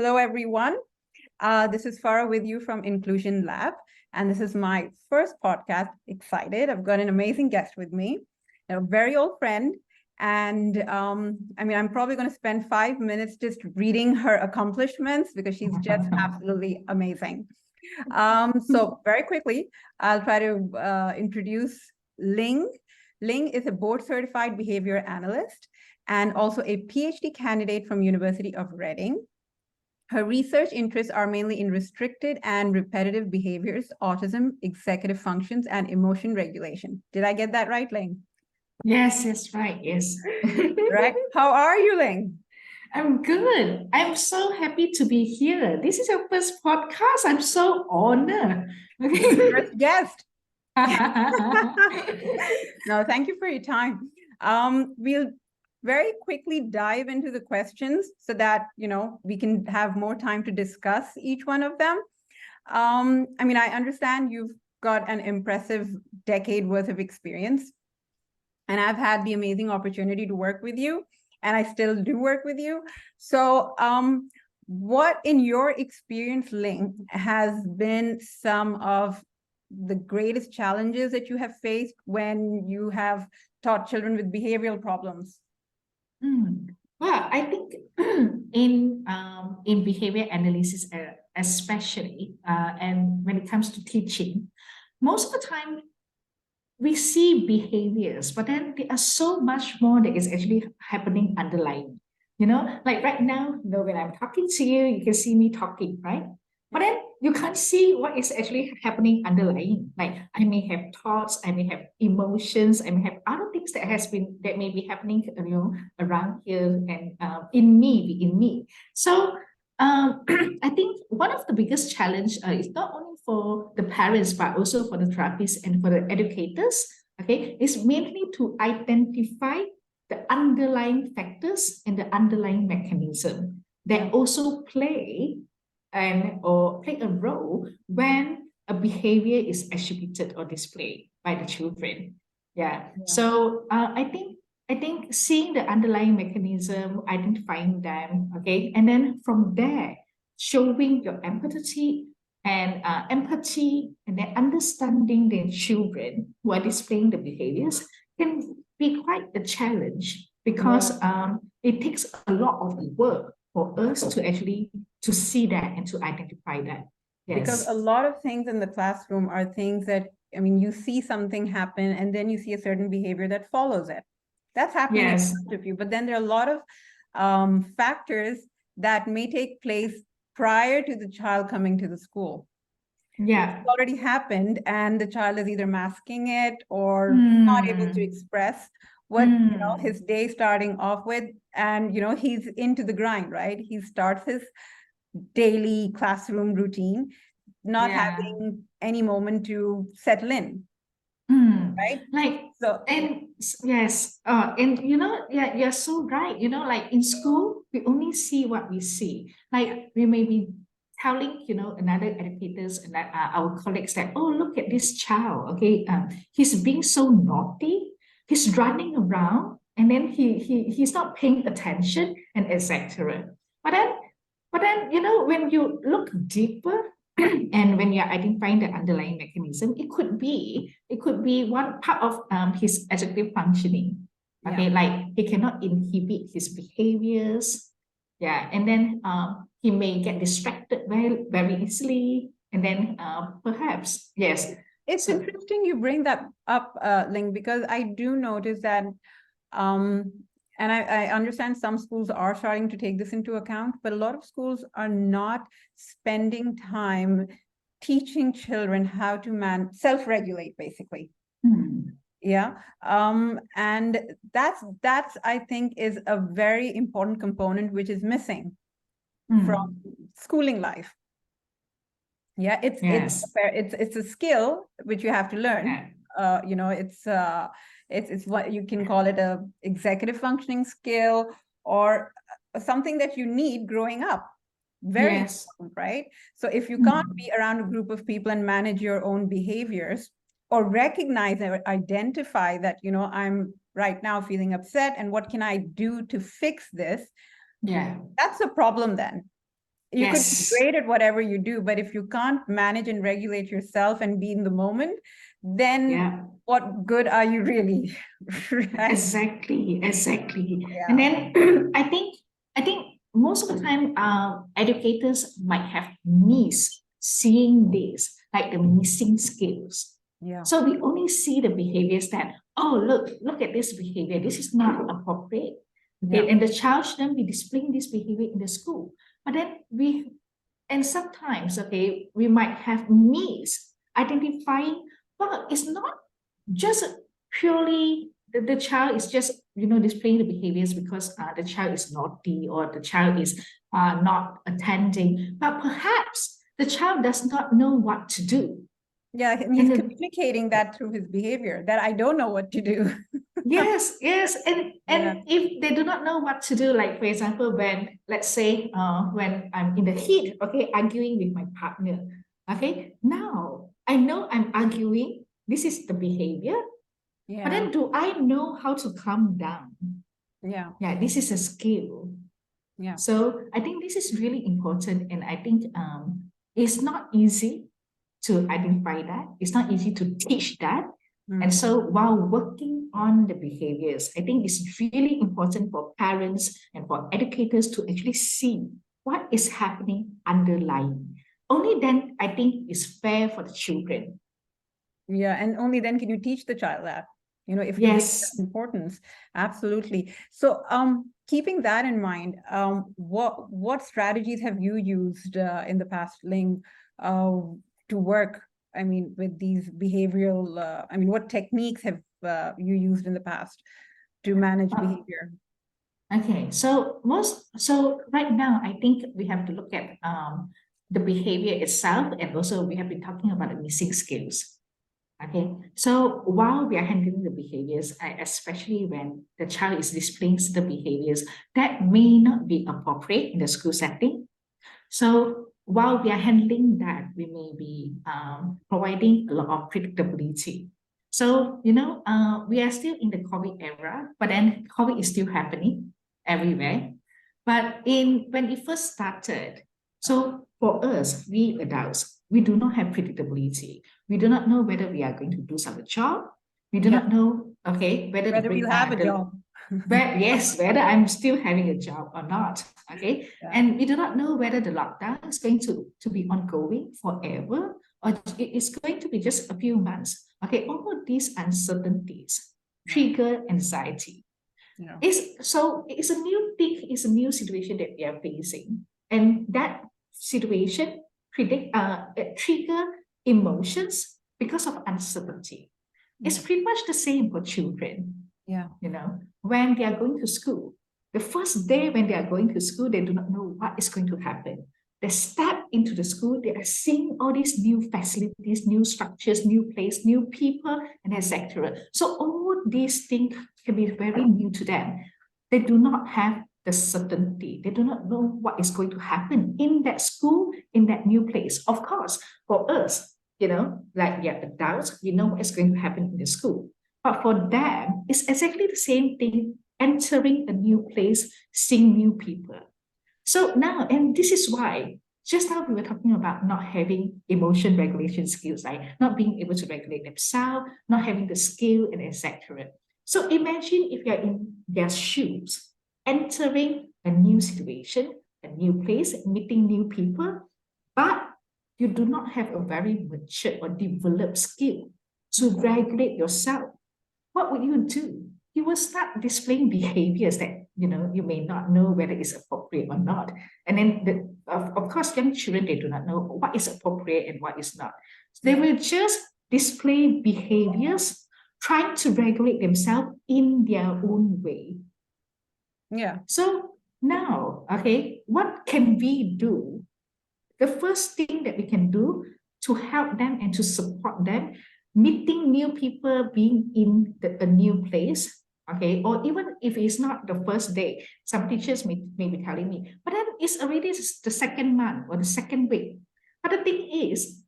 Hello, everyone. This is Farah with you from Inclusion Lab, and this is my first podcast. Excited. I've got an amazing guest with me, a very old friend. And I'm probably going to spend 5 minutes just reading her accomplishments because she's just absolutely amazing. So very quickly, I'll try to introduce Ling. Ling is a Board Certified Behaviour Analyst and also a PhD candidate from University of Reading. Her research interests are mainly in restricted and repetitive behaviors, autism, executive functions, and emotion regulation. Did I get that right, Ling? Yes, right. Yes. Right. How are you, Ling? I'm good. I'm so happy to be here. This is your first podcast. I'm so honored. First guest. No, thank you for your time. We'll very quickly dive into the questions so that, we can have more time to discuss each one of them. I understand you've got an impressive decade worth of experience, and I've had the amazing opportunity to work with you, and I still do work with you. So what in your experience, Ling, has been some of the greatest challenges that you have faced when you have taught children with behavioral problems? Well, I think in behavior analysis, especially, and when it comes to teaching, most of the time we see behaviors, but then there are so much more that is actually happening underlying. Like right now, when I'm talking to you, you can see me talking, right? But then you can't see what is actually happening underlying. Like I may have thoughts, I may have emotions, I may have other things that may be happening, around here and in me. So I think one of the biggest challenge is not only for the parents but also for the therapists and for the educators. Okay, is mainly to identify the underlying factors and the underlying mechanism that also play a role when a behavior is attributed or displayed by the children. Yeah. So I think seeing the underlying mechanism, identifying them, okay, and then from there, showing your empathy and then understanding the children who are displaying the behaviors can be quite a challenge because it takes a lot of work for us to actually to see that and to identify that. Yes. Because a lot of things in the classroom are things that, you see something happen and then you see a certain behavior that follows it. That's happening in front of you. But then there are a lot of factors that may take place prior to the child coming to the school. Yeah. It's already happened and the child is either masking it or not able to express what his day starting off with, and he's into the grind, right? He starts his daily classroom routine not having any moment to settle in, right? Like so, and yes, and you're so right. Like in school, we only see what we see. Like we may be telling another educators and our colleagues that, oh, look at this child, okay, he's being so naughty, he's running around, and then he's not paying attention, and etc. But then when you look deeper and when you're identifying the underlying mechanism, it could be one part of his executive functioning. Okay, like he cannot inhibit his behaviors. Yeah, and then he may get distracted very easily, and then perhaps yes. It's interesting you bring that up, Ling, because I do notice that, and I understand some schools are starting to take this into account, but a lot of schools are not spending time teaching children how to self-regulate, basically. Yeah. And that's I think is a very important component which is missing from schooling life. Yeah, it's a skill which you have to learn. It's what you can call it a executive functioning skill or something that you need growing up. Very important, right? So if you can't be around a group of people and manage your own behaviors or recognize or identify that, I'm right now feeling upset and what can I do to fix this? Yeah, that's a problem then. You could be Yes. great at whatever you do, but if you can't manage and regulate yourself and be in the moment, then Yeah. what good are you really? Right? Exactly, exactly. And Yeah. then I think most of the time educators might have missed seeing this, like the missing skills. Yeah. So we only see the behaviors that, oh, look at this behavior. This is not appropriate. Okay, Yeah. and the child shouldn't be displaying this behavior in the school. But then and sometimes, okay, we might have missed identifying, well, it's not just purely the child is just displaying the behaviors because the child is naughty or the child is not attending, but perhaps the child does not know what to do. Yeah. And And he's communicating that through his behavior, that I don't know what to do. yes, Yeah. and if they do not know what to do, like for example, when let's say when I'm in the heat, okay, arguing with my partner, okay, now I know I'm arguing. This is the behavior. But Yeah. then do I know how to calm down? Yeah. Yeah, this is a skill. Yeah. So I think this is really important. And I think it's not easy to identify that. It's not easy to teach that. And Mm. so while working on the behaviors, I think it's really important for parents and for educators to actually see what is happening underlying. Only then I think it's fair for the children. Yeah. And only then can you teach the child that, if you give Yes. them importance. Absolutely. So, keeping that in mind, what strategies have you used in the past, Ling, to work, I mean, with these behavioral, I mean, what techniques have you used in the past to manage Uh, behavior? Okay, so right now I think we have to look at the behavior itself, and also we have been talking about the missing skills. Okay, so while we are handling the behaviors, especially when the child is displaying the behaviors that may not be appropriate in the school setting, so while we are handling that, we may be providing a lot of predictability. So, we are still in the COVID era, but then COVID is still happening everywhere. But when it first started, so for us, we adults, we do not have predictability. We do not know whether we are going to do some job. We do Yeah, not know, okay, whether whether we'll have a job. yes, whether I'm still having a job or not. Okay. Yeah, And we do not know whether the lockdown is going to be ongoing forever or it is going to be just a few months. Okay. All of these uncertainties yeah, trigger anxiety. yeah, It's a new thing, it's a new situation that we are facing. And that situation trigger emotions because of uncertainty. It's yeah, pretty much the same for children, yeah, when they are going to school. The first day when they are going to school, they do not know what is going to happen. They step into the school, they are seeing all these new facilities, new structures, new place, new people, and etc. So all these things can be very new to them. They do not have the certainty. They do not know what is going to happen in that school, in that new place. Of course, for us, like we are adults, we know what is going to happen in the school. But for them, it's exactly the same thing entering a new place, seeing new people. So now, and this is why just now we were talking about not having emotion regulation skills, right? Not being able to regulate themselves, not having the skill, and etc. So imagine if you're in their shoes, entering a new situation, a new place, meeting new people, but you do not have a very mature or developed skill to regulate yourself. What would you do? You will start displaying behaviors that you may not know whether it's appropriate or not. And then of course, young children, they do not know what is appropriate and what is not. They yeah, will just display behaviors trying to regulate themselves in their own way. yeah, So now, okay, what can we do? The first thing that we can do to help them and to support them, meeting new people, being in a new place, okay, or even if it's not the first day, some teachers may be telling me, but then it's already the second month or the second week. But the thing is,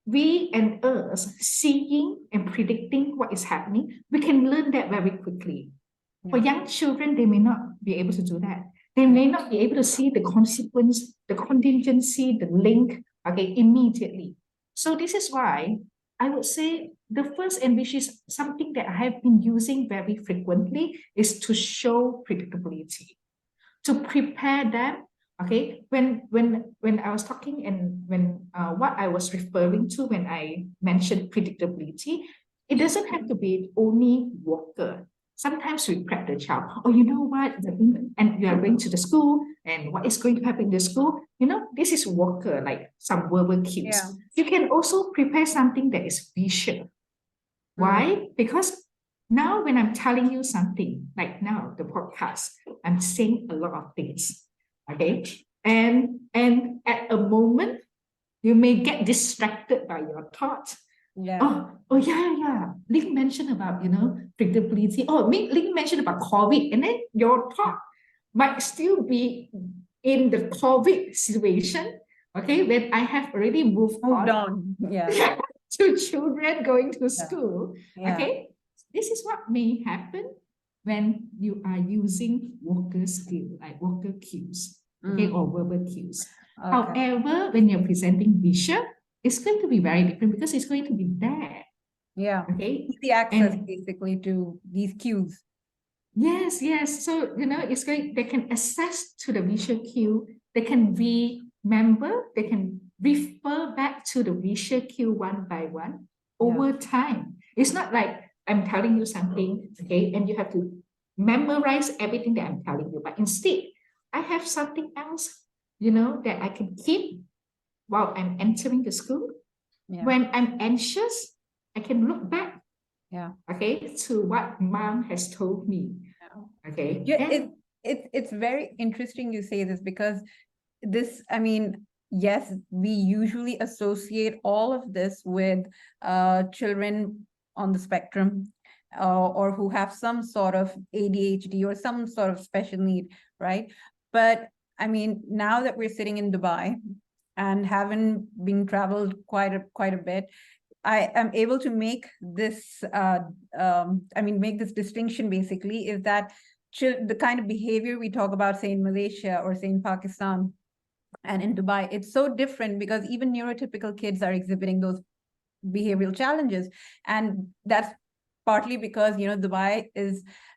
we and us seeing and predicting what is happening, we can learn that very quickly. For yeah, young children, they may not be able to do that. they may not be able to see the consequence, the contingency, the link, okay, immediately. So this is why I would say the first, and which is something that I have been using very frequently, is to show predictability, to prepare them. Okay, when I was talking, and when what I was referring to when I mentioned predictability, it doesn't have to be only Walker. Sometimes we prep the child. Oh, you know what? And you are going to the school, and what is going to happen in the school? You know, this is Walker, like some verbal cues. Yeah. You can also prepare something that is visual. Why? Because now when I'm telling you something, like now the podcast, I'm saying a lot of things. Okay. And at a moment, you may get distracted by your thoughts. Yeah. Oh yeah. Ling mentioned about, predictability. Oh, Ling mentioned about COVID, and then your thought might still be in the COVID situation. Okay, when I have already moved on. Yeah. to children going to school. Yeah. Okay, this is what may happen when you are using Walker skill, like Walker cues, okay, or verbal cues. Okay. However, when you're presenting visual, it's going to be very different because it's going to be there. Yeah. Okay. Easy access basically to these cues. Yes. So, they can access to the visual cue. They can remember, they can refer back to the visual cue one by one over time. It's not like I'm telling you something, okay, and you have to memorize everything that I'm telling you, but instead, I have something else, that I can keep while I'm entering the school. Yeah. When I'm anxious, I can look back, okay, to what mom has told me. Okay. Yeah, it's very interesting you say this, because this, I mean, yes, we usually associate all of this with children on the spectrum, or who have some sort of ADHD or some sort of special need, right? But I mean, now that we're sitting in Dubai and having been traveled quite a bit, I am able to make this, make this distinction basically, is that the kind of behavior we talk about, say in Malaysia or say in Pakistan and in Dubai, it's so different because even neurotypical kids are exhibiting those behavioral challenges. And that's partly because, Dubai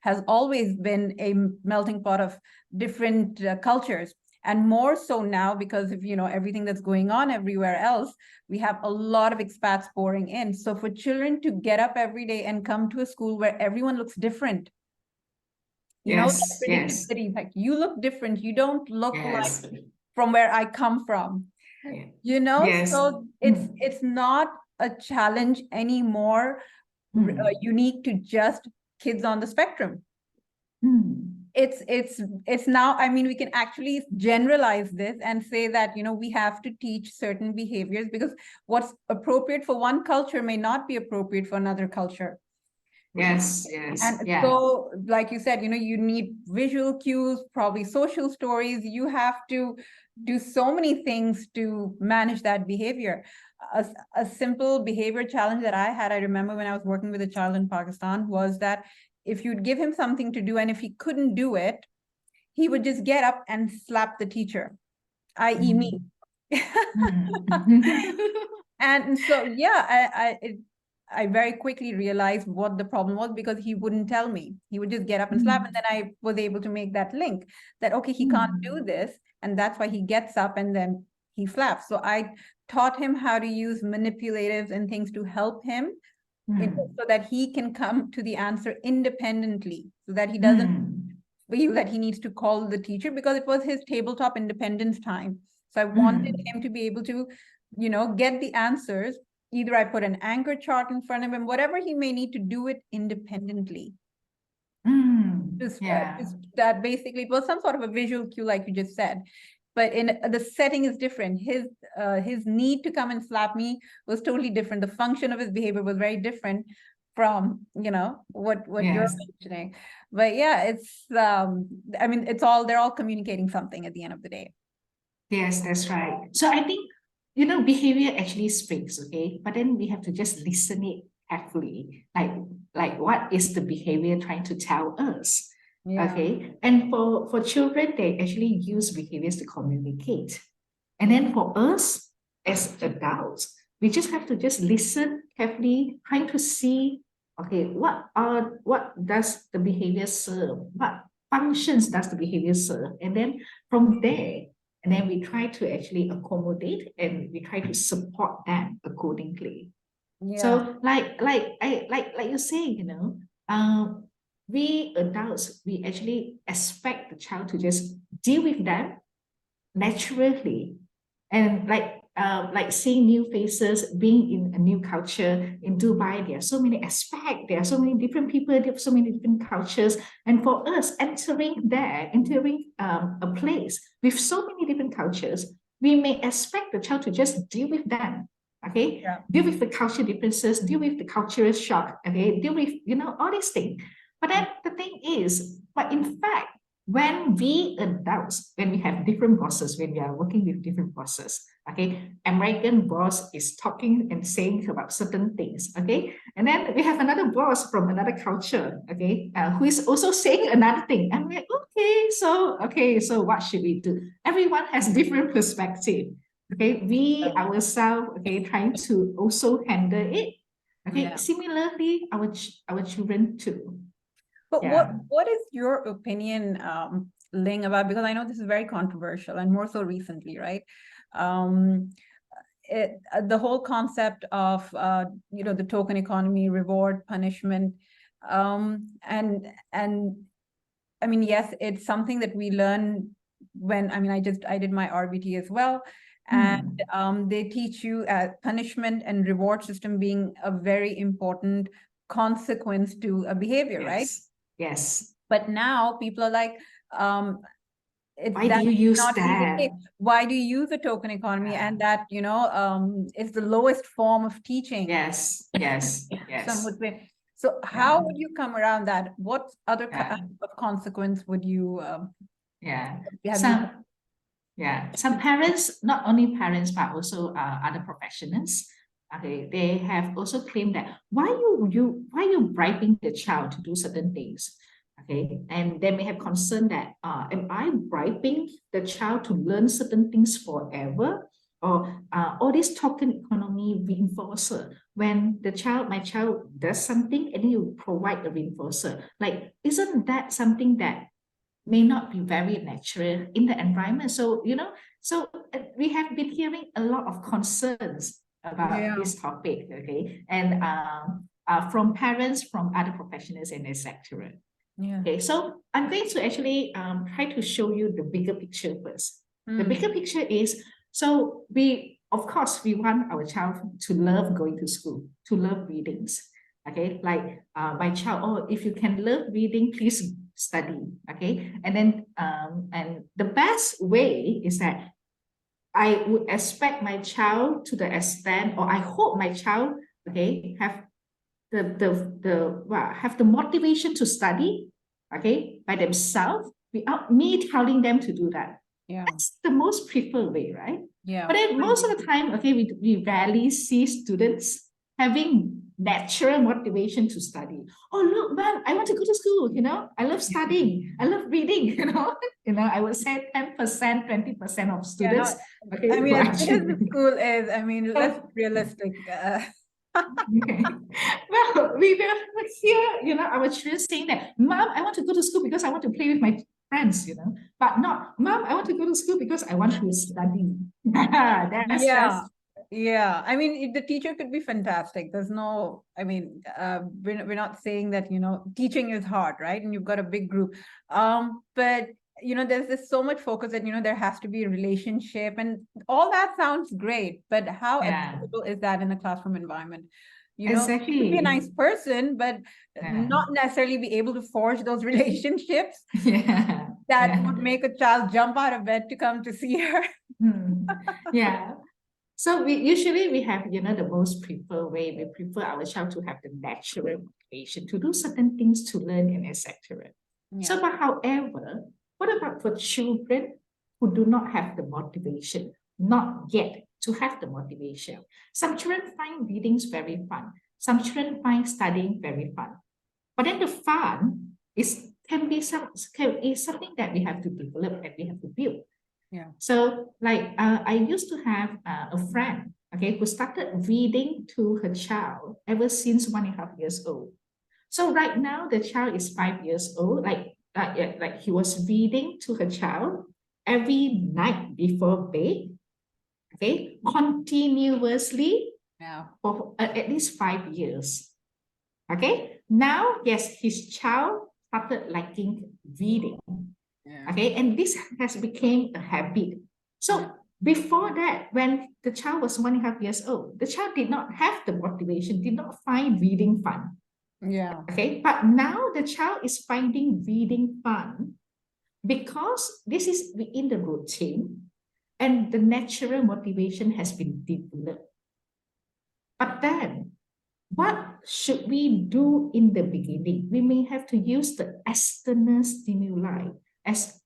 has always been a melting pot of different cultures. And more so now because of, everything that's going on everywhere else, we have a lot of expats pouring in. So for children to get up every day and come to a school where everyone looks different, yes, like you look different, you don't look like from where I come from, so it's not a challenge anymore, unique to just kids on the spectrum. It's now, I mean, we can actually generalize this and say that, we have to teach certain behaviors because what's appropriate for one culture may not be appropriate for another culture. Yes. And so, like you said, you need visual cues, probably social stories. You have to do so many things to manage that behavior. A simple behavior challenge that I had, I remember when I was working with a child in Pakistan, was that if you'd give him something to do and if he couldn't do it, he would just get up and slap the teacher, i.e. me. And so, I very quickly realized what the problem was because he wouldn't tell me. He would just get up and slap, and then I was able to make that link that, okay, he can't do this, and that's why he gets up and then he slaps. So I taught him how to use manipulatives and things to help him so that he can come to the answer independently, so that he doesn't feel that he needs to call the teacher, because it was his tabletop independence time. So I wanted him to be able to, get the answers. Either I put an anchor chart in front of him, whatever he may need to do it independently. Just that basically it was some sort of a visual cue, like you just said. But in the setting is different. His need to come and slap me was totally different. The function of his behavior was very different from, what you're mentioning. But yeah, it's they're all communicating something at the end of the day. Yes, that's right. So I think, behavior actually speaks, okay? But then we have to just listen it carefully. Like what is the behavior trying to tell us? Yeah. Okay. And for children, they actually use behaviors to communicate. And then for us as adults, we just have to just listen carefully, trying to see, okay, what does the behavior serve? What functions does the behavior serve? And then from there, and then we try to actually accommodate and we try to support them accordingly. Yeah. So like you say, we adults, we actually expect the child to just deal with them naturally, and like seeing new faces, being in a new culture in Dubai, there are so many aspects, there are so many different people, there are so many different cultures, and for us entering a place with so many different cultures, we may expect the child to just deal with them. Okay, Yeah. deal with the culture differences, deal with the cultural shock, okay, deal with all these things. But then the thing is, but in fact, when we adults, when we have different bosses, when we are working with different bosses, okay, American boss is talking and saying about certain things, okay, and then we have another boss from another culture, okay, who is also saying another thing. I'm like, okay, so what should we do? Everyone has different perspective. Okay, we ourselves, okay, trying to also handle it. Okay, Yeah. similarly, our children too. But Yeah. what is your opinion, Ling, about, because I know this is very controversial and more so recently, right? The whole concept of the token economy, reward, punishment, and I mean, yes, it's something that we learn when, I mean, I did my RBT as well, and they teach you punishment and reward system being a very important consequence to a behavior, right? Yes. But now people are like, Why do you use not be the that? case. Why do you use the token economy? And that, it's the lowest form of teaching. Yes. Some would say. So how would you come around that? What other kind of consequence would you have some parents, not only parents, but also other professionals, okay, they have also claimed that why you bribing the child to do certain things, okay, and they may have concern that am I bribing the child to learn certain things forever, or all this token economy reinforcer, when my child does something and then you provide a reinforcer, like isn't that something that may not be very natural in the environment? So we have been hearing a lot of concerns about this topic, okay, and from parents, from other professionals in this sector. Okay, so I'm going to actually try to show you the bigger picture first. The bigger picture is, so of course we want our child to love going to school, to love readings, okay, like my child, oh, if you can love reading, please study, okay, and then and the best way is that I would expect my child to the extent, or I hope my child, okay, have have the motivation to study, okay, by themselves without me telling them to do that. That's the most preferred way, right? But then most of the time, okay, we rarely see students having natural motivation to study. Oh, look, man, I want to go to school, I love studying, I love reading, I would say 10%, 20% of students. Okay, I mean, as good as the school is, I mean, let's be realistic. Okay. Well, we will hear, our children saying that, Mom, I want to go to school because I want to play with my friends, but not, Mom, I want to go to school because I want to study. Yeah. I mean, the teacher could be fantastic. There's no, I mean, we're not saying that, teaching is hard, right? And you've got a big group. But there's so much focus that, there has to be a relationship, and all that sounds great, but how acceptable is that in a classroom environment? Exactly. You could be a nice person, but not necessarily be able to forge those relationships that would make a child jump out of bed to come to see her. Yeah. So we have, the most preferred way. We prefer our child to have the natural motivation to do certain things, to learn, and etc. So, but however, what about for children who do not have the motivation, not yet to have the motivation? Some children find readings very fun. Some children find studying very fun. But then the fun is is something that we have to develop and we have to build. Yeah. So like I used to have a friend, okay, who started reading to her child ever since 1.5 years old. So right now the child is 5 years old, like he was reading to her child every night before bed, okay, continuously for at least 5 years. Okay, now yes, his child started liking reading. Okay, and this has become a habit. So before that, when the child was 1.5 years old, the child did not have the motivation, did not find reading fun. Yeah. Okay, but now the child is finding reading fun because this is within the routine and the natural motivation has been developed. But then, what should we do in the beginning? We may have to use the external stimuli as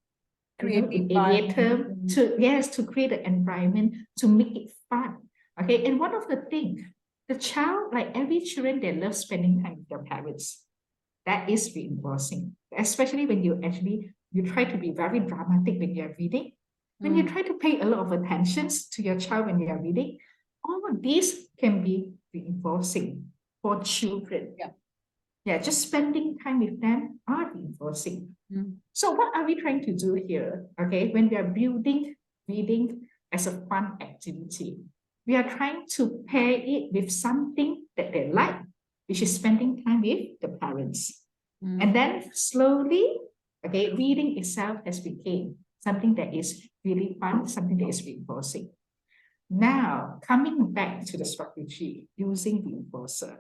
in area term to create an environment to make it fun. Okay, and one of the things, the child, like every children, they love spending time with their parents. That is reinforcing, especially when you try to be very dramatic when you're reading, when you try to pay a lot of attention to your child when you are reading. All of these can be reinforcing for children. Yeah, just spending time with them are reinforcing. So what are we trying to do here? Okay, when we are building reading as a fun activity, we are trying to pair it with something that they like, which is spending time with the parents. And then slowly, okay, reading itself has become something that is really fun, something that is reinforcing. Now, coming back to the strategy using reinforcer.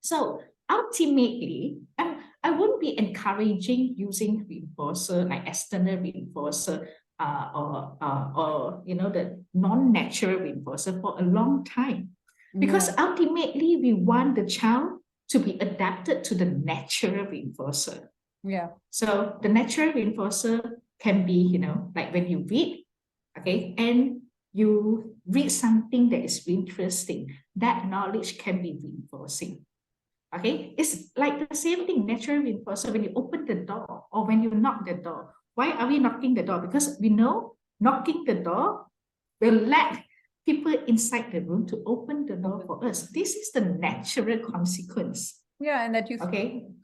So ultimately, I wouldn't be encouraging using reinforcer like external reinforcer or the non-natural reinforcer for a long time. Because ultimately we want the child to be adapted to the natural reinforcer. Yeah. So the natural reinforcer can be, like when you read, okay, and you read something that is interesting, that knowledge can be reinforcing. Okay, it's like the same thing, natural reinforcer. When you open the door or when you knock the door, why are we knocking the door? Because we know knocking the door will let people inside the room to open the door for us. This is the natural consequence. Yeah, and that you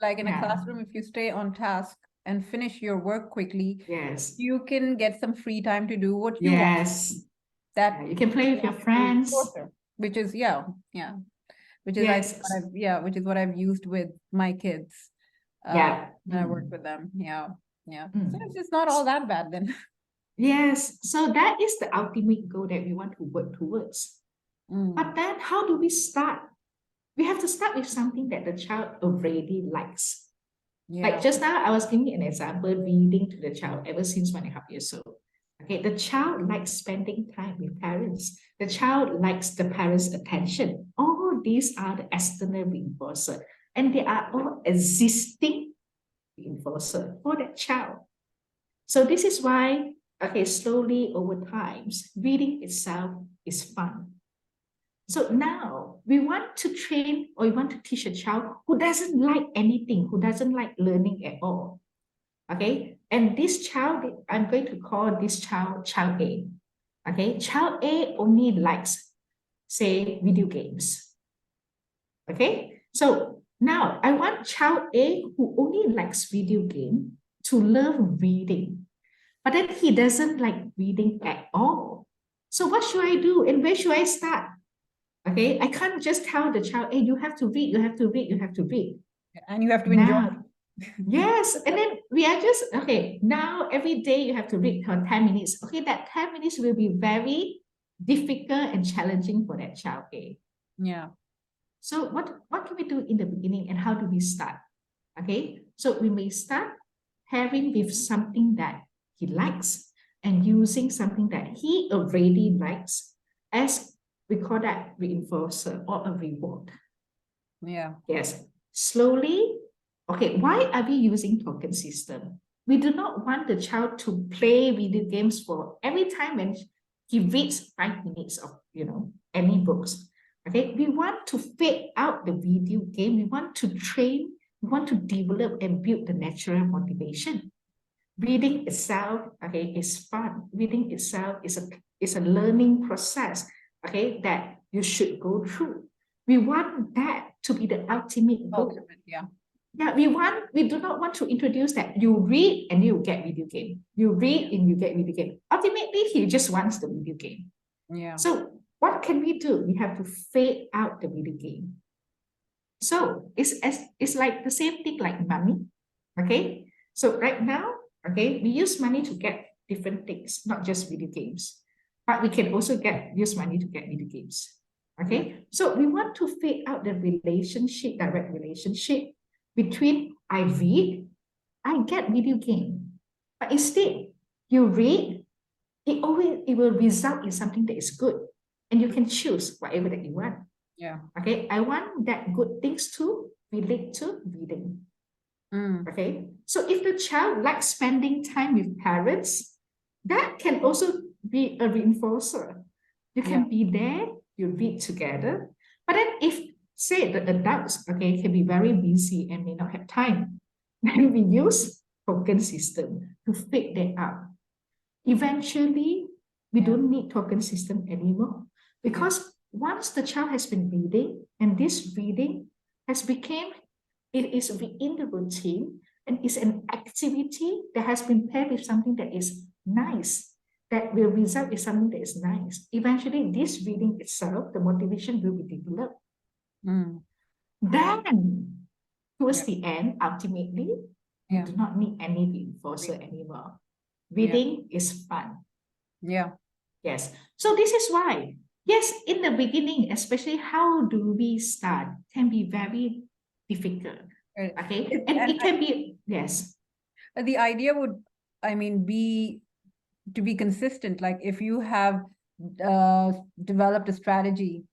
like in a Yeah. classroom, if you stay on task and finish your work quickly, Yes, you can get some free time to do what you want. yes, That you can play with your friends. Which is which is Yes. which is what I've used with my kids. Yeah. When I work with them. Yeah. So Mm. it's just not all that bad then. Yes, so that is the ultimate goal that we want to work towards. But then how do we start? We have to start with something that the child already likes. Like just now, I was giving an example, reading to the child ever since 1.5 years old. Okay, the child likes spending time with parents. The child likes the parents' attention. All these are the external reinforcer, and they are all existing reinforcer for that child. So this is why, okay, slowly over time, reading itself is fun. So now we want to train or we want to teach a child who doesn't like anything, who doesn't like learning at all. Okay, and this child, I'm going to call this child A. Okay, child A only likes, say, video games. Okay, so now I want child A who only likes video game to learn reading, but then he doesn't like reading at all. So what should I do and where should I start? Okay, I can't just tell the child, hey, you have to read, you have to read, you have to read. And you have to enjoy. Yes, and then we are just, okay, now every day you have to read for 10 minutes. Okay, that 10 minutes will be very difficult and challenging for that child A. Yeah. So what can we do in the beginning and how do we start? Okay, so we may start pairing with something that he likes and using something that he already likes as we call that reinforcer or a reward. Yeah. Yes. Slowly, okay, why are we using token system? We do not want the child to play video games for every time when he reads 5 minutes of, any books. Okay, we want to fade out the video game. We want to train we want to develop and build the natural motivation. Reading itself, okay, is fun. Reading itself is a learning process, okay, that you should go through. We want that to be the ultimate goal. Ultimate, yeah. Yeah, we do not want to introduce that you read and you get video game. You read and you get video game. Ultimately, he just wants the video game. Yeah. So what can we do? We have to fade out the video game. So it's like the same thing like money. Okay. So right now, okay, we use money to get different things, not just video games, but we can also use money to get video games. Okay. So we want to fade out the relationship, direct relationship between I read, I get video game. But instead, you read, it will result in something that is good. And you can choose whatever that you want. Yeah. Okay. I want that good things to relate to reading. Okay. So if the child likes spending time with parents, that can also be a reinforcer. You can be there, you read together. But then if, say, the adults, okay, can be very busy and may not have time, then we use token system to fade that out. Eventually, we don't need token system anymore because once the child has been reading and this reading has become, it is within the routine and is an activity that has been paired with something that is nice, that will result in something that is nice. Eventually, this reading itself, the motivation will be developed. Then, towards the end, ultimately, you do not need any reinforcer anymore. Reading is fun. Yeah. Yes. So this is why, yes, in the beginning, especially how do we start, can be very difficult. Okay. And it can be, yes. The idea would, I mean, be to be consistent. Like if you have developed a strategy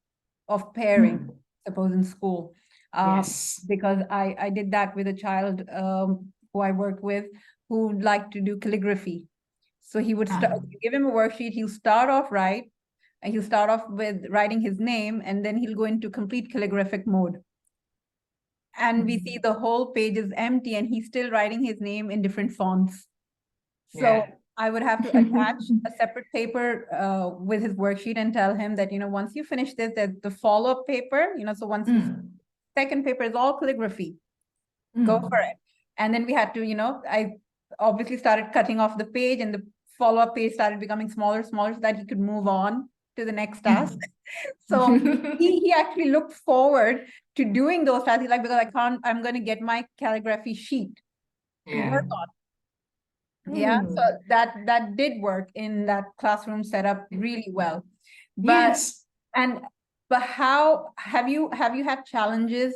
of pairing, suppose in school, Yes. because I did that with a child who I worked with who liked to do calligraphy. So he would give him a worksheet, he'll start off right, and he'll start off with writing his name, and then he'll go into complete calligraphic mode. And we see the whole page is empty, and he's still writing his name in different fonts. So I would have to attach a separate paper with his worksheet and tell him that, once you finish this, there's the follow-up paper, so once second paper is all calligraphy, go for it. And then we had to, I obviously started cutting off the page, and the follow-up page started becoming smaller, so that he could move on to the next task. So he actually looked forward to doing those tasks. He's like, because I'm going to get my calligraphy sheet to work on. Yeah, so that did work in that classroom setup really well. But how have you had challenges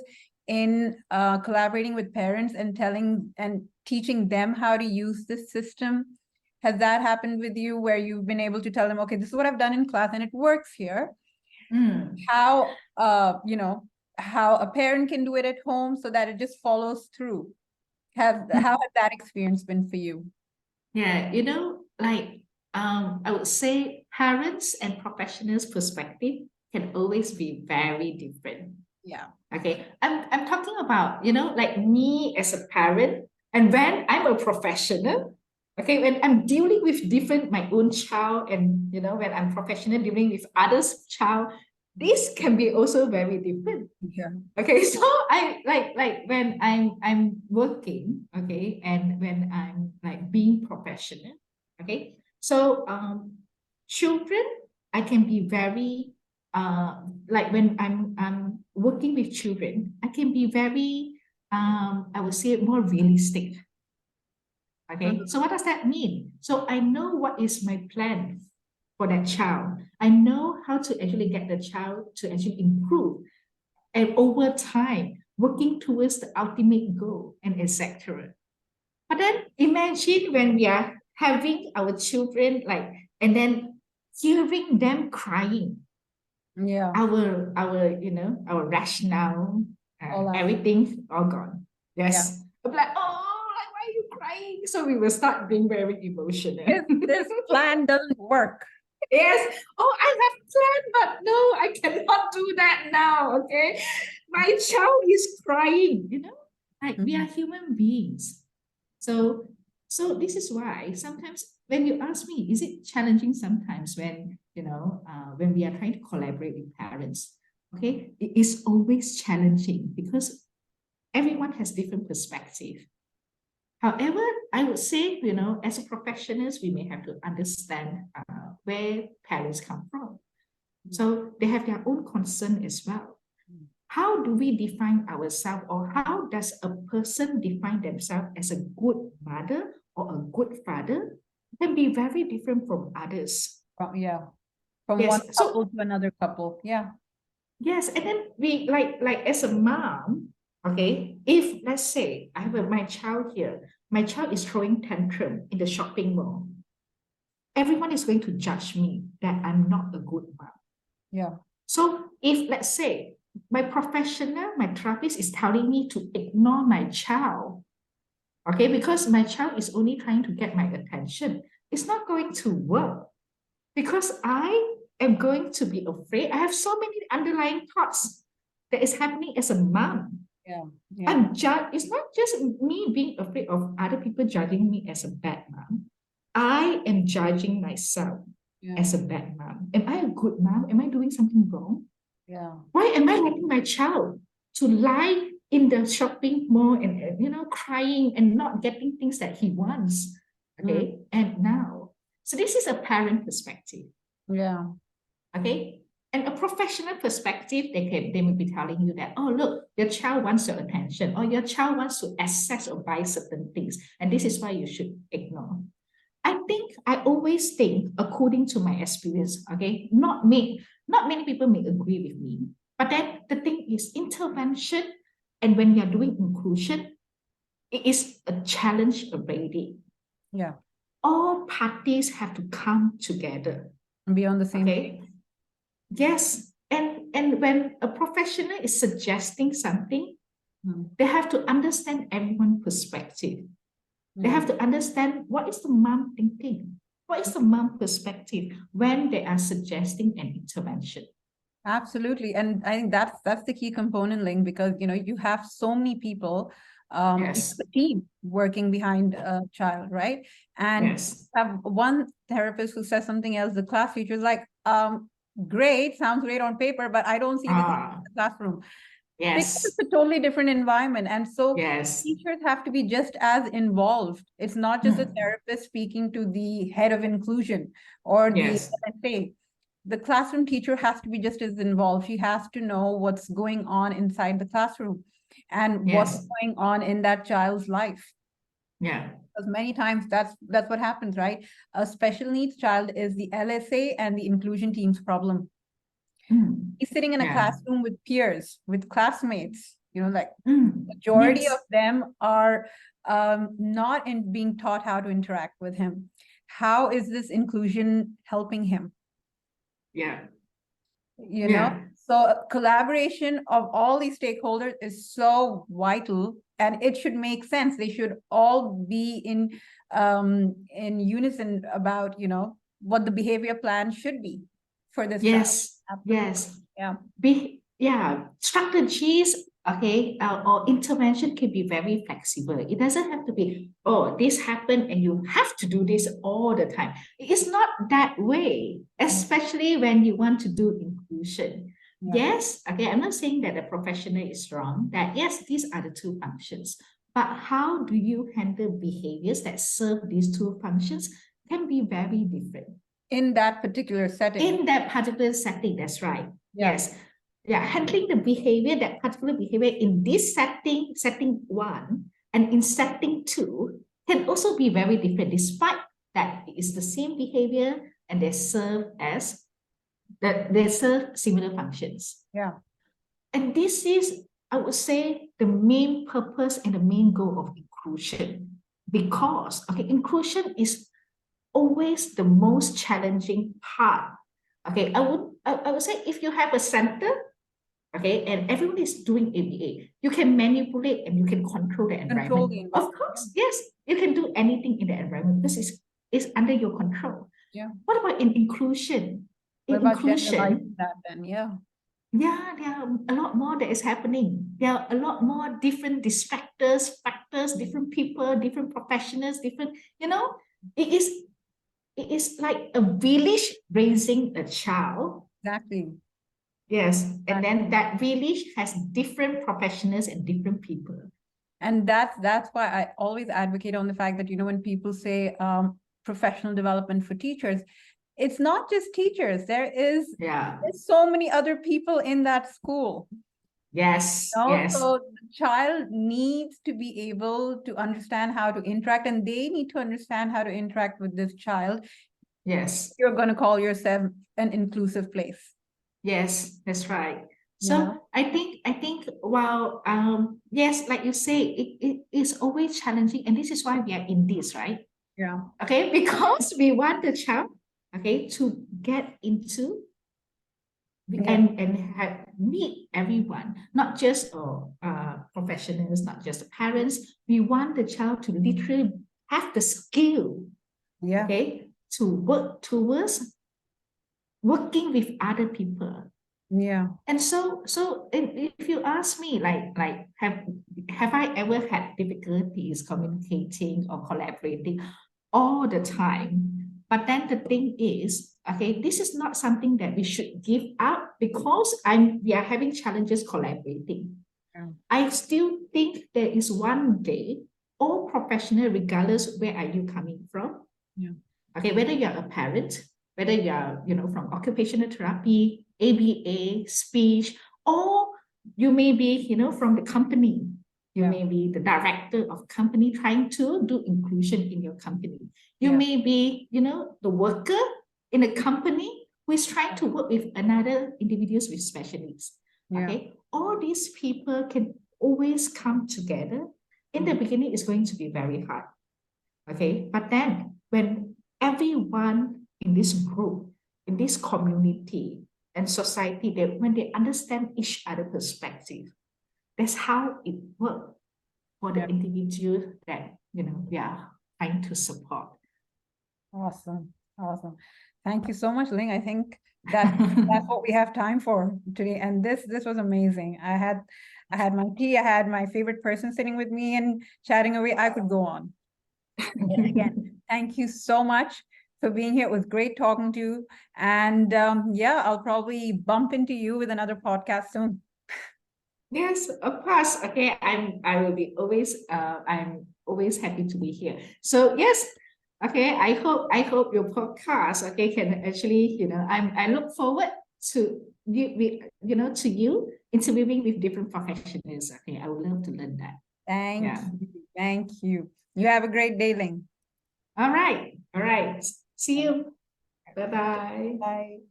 in collaborating with parents and telling and teaching them how to use this system? Has that happened with you where you've been able to tell them, okay, this is what I've done in class and it works here? How how a parent can do it at home so that it just follows through. How has that experience been for you? Yeah, I would say parents and professionals' perspective can always be very different. Yeah. Okay. I'm talking about, like me as a parent, and when I'm a professional, okay, when I'm dealing with my own child, and when I'm professional dealing with others' child, this can be also very different. Yeah. Okay, so I like when I'm working, okay, and when I'm like being professional, okay. So children, I can be very like when I'm working with children, I can be very I would say more realistic. Okay, so what does that mean? So I know what is my plan for that child. I know how to actually get the child to actually improve, and over time working towards the ultimate goal, and etc. But then imagine when we are having our children and then hearing them crying. Our rationale, everything all gone. Yes. I'm like, why are you crying? So we will start being very emotional. This plan doesn't work. Yes. I have planned, but no, I cannot do that now. Okay. My child is crying, Right? We are human beings. So this is why sometimes when you ask me, is it challenging sometimes when, when we are trying to collaborate with parents? Okay, it is always challenging because everyone has different perspective. However, I would say, as a professionals, we may have to understand where parents come from. So they have their own concern as well. How do we define ourselves, or how does a person define themselves as a good mother or a good father? Can be very different from others. Yeah. From Yes. one couple to another couple. Yeah. Yes. And then we like as a mom, okay, if let's say I have my child here, my child is throwing tantrum in the shopping mall, everyone is going to judge me that I'm not a good mom. Yeah. So if let's say my professional, my therapist is telling me to ignore my child, okay, because my child is only trying to get my attention, it's not going to work because I am going to be afraid. I have so many underlying thoughts that is happening as a mom. Yeah. It's not just me being afraid of other people judging me as a bad mom. I am judging myself as a bad mom. Am I a good mom? Am I doing something wrong? Yeah. Why am I letting my child to lie in the shopping mall and crying and not getting things that he wants? Okay. And now, so this is a parent perspective. Yeah. Okay. And a professional perspective, they may be telling you that, oh, look, your child wants your attention, or your child wants to access or buy certain things, and this is why you should ignore. I always think, according to my experience, okay, not many people may agree with me, but then the thing is intervention, and when you're doing inclusion, it is a challenge already. Yeah. All parties have to come together. And be on the same page. Yes. And when a professional is suggesting something, they have to understand everyone's perspective. They have to understand what is the mom thinking, what is the mom perspective when they are suggesting an intervention. Absolutely. And I think that's the key component, Ling, because you have so many people, Yes. a team working behind a child, right? And Yes. have one therapist who says something else, the class teacher is like, great, sounds great on paper, but I don't see this in the classroom. Because it's a totally different environment. And so teachers have to be just as involved. It's not just a therapist speaking to the head of inclusion or the LSA. The classroom teacher has to be just as involved. She has to know what's going on inside the classroom and what's going on in that child's life. Yeah. Because many times that's what happens, right? A special needs child is the LSA and the inclusion team's problem. He's sitting in a classroom with peers, with classmates, majority of them are not being taught how to interact with him. How is this inclusion helping him? So collaboration of all these stakeholders is so vital, and it should make sense. They should all be in unison about what the behavior plan should be for this child. Strategies, okay, or intervention can be very flexible. It doesn't have to be, oh, this happened and you have to do this all the time. It's not that way, especially when you want to do inclusion. Yes, okay, I'm not saying that the professional is wrong, that yes, these are the two functions, but how do you handle behaviors that serve these two functions can be very different. In that particular setting. In that particular setting, that's right. Yes. Yeah, handling the behavior, that particular behavior in this setting 1, and in setting 2 can also be very different, despite that it is the same behavior and they serve similar functions. Yeah. And this is, I would say, the main purpose and the main goal of inclusion. Because inclusion is always the most challenging part. Okay, I would say if you have a center, okay, and everyone is doing ABA, you can manipulate and you can control the environment. Of course, yes, you can do anything in the environment because it's under your control. Yeah. What about in inclusion? What about inclusion? That then? Yeah. Yeah, there are a lot more that is happening. There are a lot more different distractors, factors, different people, different professionals, different, it is like a village raising a child. Exactly. Yes. And then that village has different professionals and different people. And that's why I always advocate on the fact that, when people say professional development for teachers, it's not just teachers. There's so many other people in that school. Yes. So the child needs to be able to understand how to interact, and they need to understand how to interact with this child. Yes. You're going to call yourself an inclusive place. Yes, that's right. So I think while yes, like you say, it is always challenging, and this is why we are in this, right? Yeah. Okay, because we want the child, okay, to get into and meet everyone, not just professionals, not just the parents. We want the child to literally have the skill, okay, to work towards working with other people. Yeah. And so if you ask me, like have I ever had difficulties communicating or collaborating all the time? But then the thing is, okay, this is not something that we should give up because we are having challenges collaborating. I still think there is one day all professional, regardless where are you coming from. Okay, whether you're a parent, whether you're, from occupational therapy, ABA, speech, or you may be, from the company. You may be the director of a company trying to do inclusion in your company. You may be, the worker in a company who is trying to work with another individuals with special needs. Okay, all these people can always come together. In the beginning, it's going to be very hard. Okay, but then when everyone in this group, in this community and society, when they understand each other perspective, that's how it works for the individual that we are trying to support. Awesome. Thank you so much, Ling. I think that's what we have time for today. And this was amazing. I had my tea, I had my favorite person sitting with me and chatting away. I could go on. Again, thank you so much for being here. It was great talking to you. And I'll probably bump into you with another podcast soon. Yes, of course. Okay, I will be always I'm always happy to be here. So yes, okay, I hope your podcast, okay, can actually, I look forward to you interviewing with different professionals. Okay, I would love to learn that. Thank you. You have a great day, Ling. All right. See you. Bye-bye. Bye.